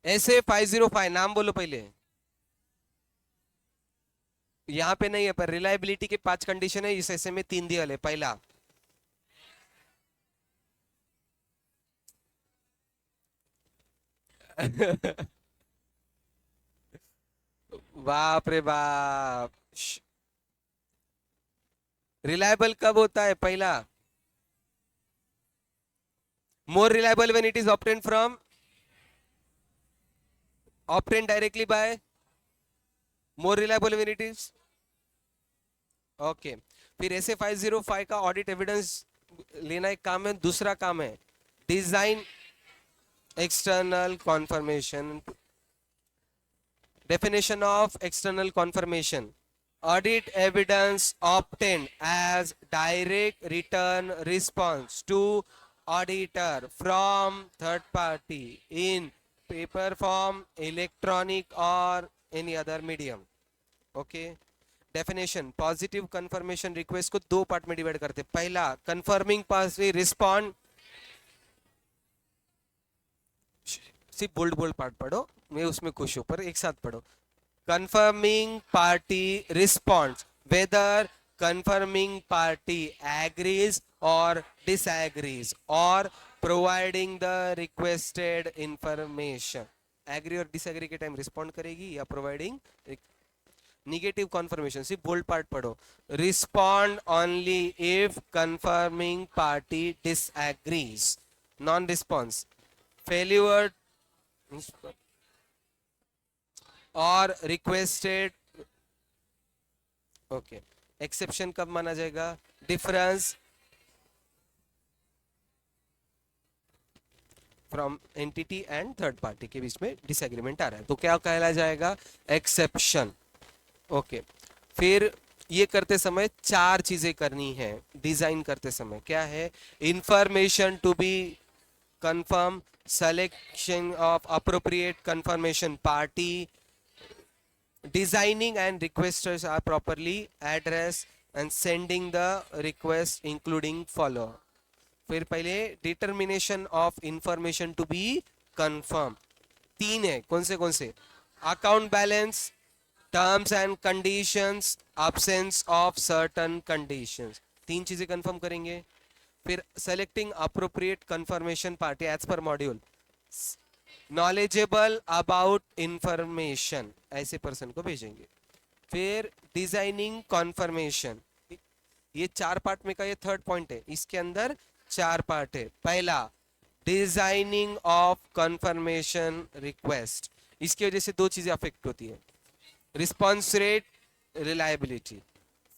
SA505 नाम बोलो पहले। यहाँ पे नहीं है पर रिलायबिलिटी के 5 कंडीशन है, इस ऐसे में 3 दिए वाले। पहला बाप रे बाप। रिलायबल कब होता है? पहला, more reliable when it is obtain from, obtain directly by, more reliable when it is. Okay, फिर SA505 का ऑडिट एविडेंस लेना एक काम है। दूसरा काम है design external conformation. Definition of external confirmation: audit evidence obtained as direct return response to auditor from third party in paper form, electronic or any other medium. Okay. Definition: positive confirmation request को दो part में divide करते। पहला, confirming party respond, सिर्फ bold bold part पढ़ो, मैं उसमें खुश हूं, पर एक साथ पढ़ो। Confirming party responds whether confirming party agrees or disagrees or providing the requested information. Agree और disagree के टाइम रिस्पॉन्ड करेगी या प्रोवाइडिंग। निगेटिव कॉन्फर्मेशन सिर्फ बोल्ड पार्ट पढ़ो। Respond only if confirming party disagrees. Non response failure और requested. Okay, exception कब माना जाएगा? Difference from entity and third party के बीच में डिसएग्रीमेंट आ रहा है तो क्या कहला जाएगा? एक्सेप्शन। ओके, फिर ये करते समय चार चीजें करनी है डिजाइन करते समय। क्या है? Information to be confirm, selection of appropriate confirmation party, designing and requesters are properly addressed, and sending the request including follow. फिर पहले determination of information to be confirm. तीन है, कौन से? Account balance, terms and conditions, absence of certain conditions. तीन चीजें confirm करेंगे। फिर selecting appropriate confirmation party as per module, knowledgeable about information, ऐसे पर्सन को भेजेंगे। फिर डिजाइनिंग कॉन्फर्मेशन, ये चार पार्ट में का ये थर्ड पॉइंट है, इसके अंदर चार पार्ट है। पहला, डिजाइनिंग ऑफ कॉन्फर्मेशन रिक्वेस्ट, इसकी वजह से दो चीजें अफेक्ट होती है। Response rate, reliability.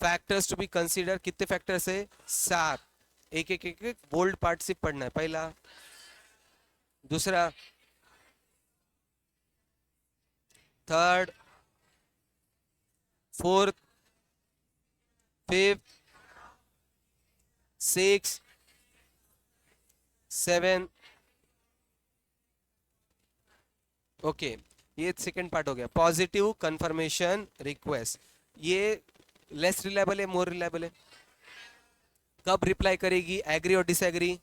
Factors to be consider, कितने फैक्टर्स है? 7। एक एक एक एक बोल्ड पार्ट से पढ़ना है। पहला, दूसरा, third, fourth, fifth, six, 7। Okay, ये सेकंड पार्ट हो गया। पॉजिटिव कंफर्मेशन रिक्वेस्ट, ये लेस रिलायबल है, मोर रिलायबल है। कब रिप्लाई करेगी? एग्री और डिसएग्री।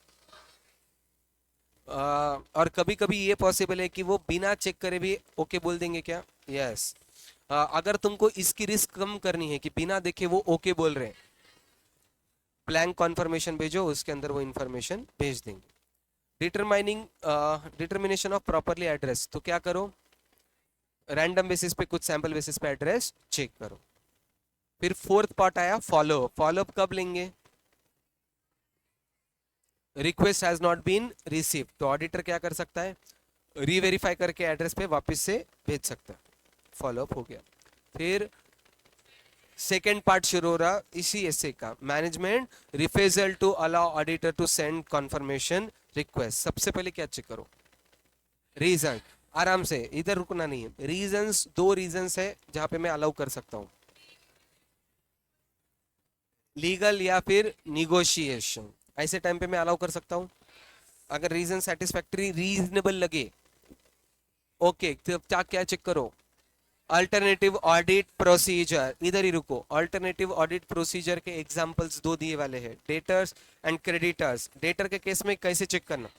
और कभी कभी ये पॉसिबल है कि वो बिना चेक करे भी ओके बोल देंगे। क्या? यस। अगर तुमको इसकी रिस्क कम करनी है कि बिना देखे वो ओके बोल रहे हैं, ब्लैंक कॉन्फर्मेशन भेजो, उसके अंदर वो इंफॉर्मेशन भेज देंगे। डिटर्मिनेशन ऑफ प्रॉपरली एड्रेस, तो क्या करो? रैंडम बेसिस पे, कुछ सैंपल बेसिस पे एड्रेस चेक करो। फिर फोर्थ पार्ट आया फॉलोअप। फॉलोअप कब लेंगे? Request has not been receive, तो ऑडिटर क्या कर सकता है? रीवेरीफाई करके एड्रेस पे वापस से भेज सकता है। फॉलोअप हो गया। फिर सेकेंड पार्ट शुरू हो रहा इसी ऐसे का, management refusal to allow auditor to send confirmation request. सबसे पहले क्या चेक करो? रीजन। आराम से, इधर रुकना नहीं है। रीजंस, दो रीजंस है जहां पे मैं अलाउ कर सकता हूं, लीगल या फिर निगोशिएशन। ऐसे टाइम पे मैं अलाउ कर सकता हूं अगर रीजन सेटिस्फैक्टरी, रीजनेबल लगे। ओके, तो क्या क्या चेक करो? अल्टरनेटिव ऑडिट प्रोसीजर, इधर ही रुको। अल्टरनेटिव ऑडिट प्रोसीजर के एग्जांपल्स दो दिए वाले हैं, डेटर्स एंड क्रेडिटर्स। डेटर के केस में कैसे चेक करना?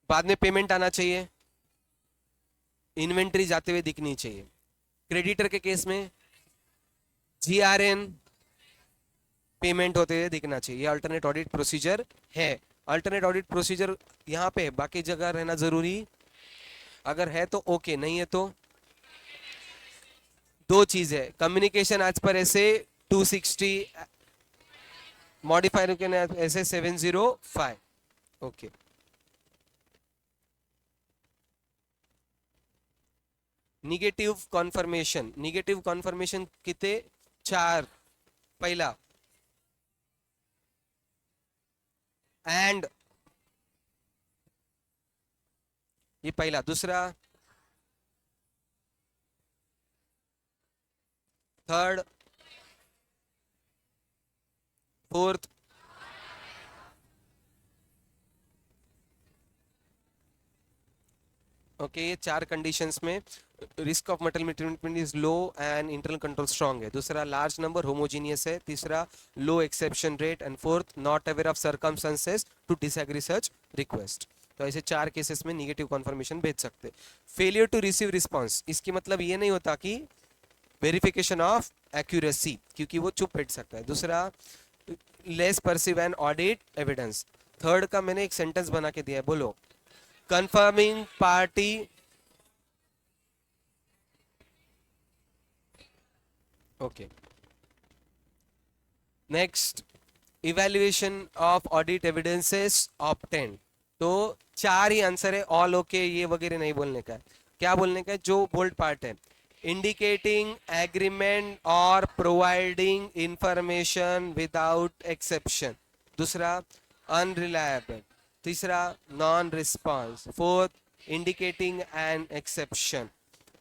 बाद में पेमेंट आना चाहिए, इन्वेंट्री जाते हुए दिखनी चाहिए। क्रेडिटर के केस में GRN पेमेंट होते हुए दिखना चाहिए। ये अल्टरनेट ऑडिट प्रोसीजर है। अल्टरनेट ऑडिट प्रोसीजर यहाँ पे बाकी जगह रहना जरूरी, अगर है तो ओके, नहीं है तो दो चीज है, कम्युनिकेशन एज पर ऐसे 260, मॉडिफायर कैन ऐसे 705। Okay, negative conformation. Negative conformation कितने? 4। पहला एंड, ये पहला। दूसरा थर्ड, फोर्थ, ओके। ये 4 कंडीशंस में risk of material treatment is low and internal control strong है। दूसरा लार्ज नंबर होमोजीनियस है। तीसरा low exception rate and fourth not aware of circumstances to disagree such request. तो ऐसे 4 केसेस में negative conformation भेज सकते। फेलियर टू रिसीव रिस्पॉन्स, इसकी मतलब ये नहीं होता कि वेरिफिकेशन ऑफ एक्यूरेसी, क्योंकि वो चुप बैठ सकता है। दूसरा less perceive and audit evidence. Third का मैंने एक सेंटेंस बना के दिया है, बोलो। Confirming party, okay. Next, evaluation of audit evidences obtained. तो 4 ही आंसर है, ऑल ओके ये वगैरह नहीं बोलने का है। क्या बोलने का है? जो बोल्ड पार्ट है, इंडिकेटिंग एग्रीमेंट और प्रोवाइडिंग इंफॉर्मेशन विदाउट एक्सेप्शन। दूसरा अनरिलायबल। तीसरा non response. Fourth indicating an exception.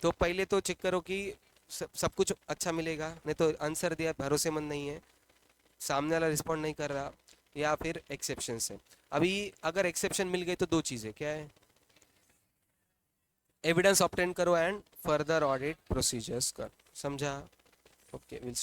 तो पहले तो चेक करो कि सब कुछ अच्छा मिलेगा, नहीं तो आंसर दिया भरोसेमंद नहीं है, सामने वाला रिस्पॉन्ड नहीं कर रहा, या फिर एक्सेप्शन है। अभी अगर एक्सेप्शन मिल गई तो दो चीजें क्या है, एविडेंस ऑब्टेन करो एंड फर्दर ऑडिट प्रोसीजर्स कर। समझा? Okay, will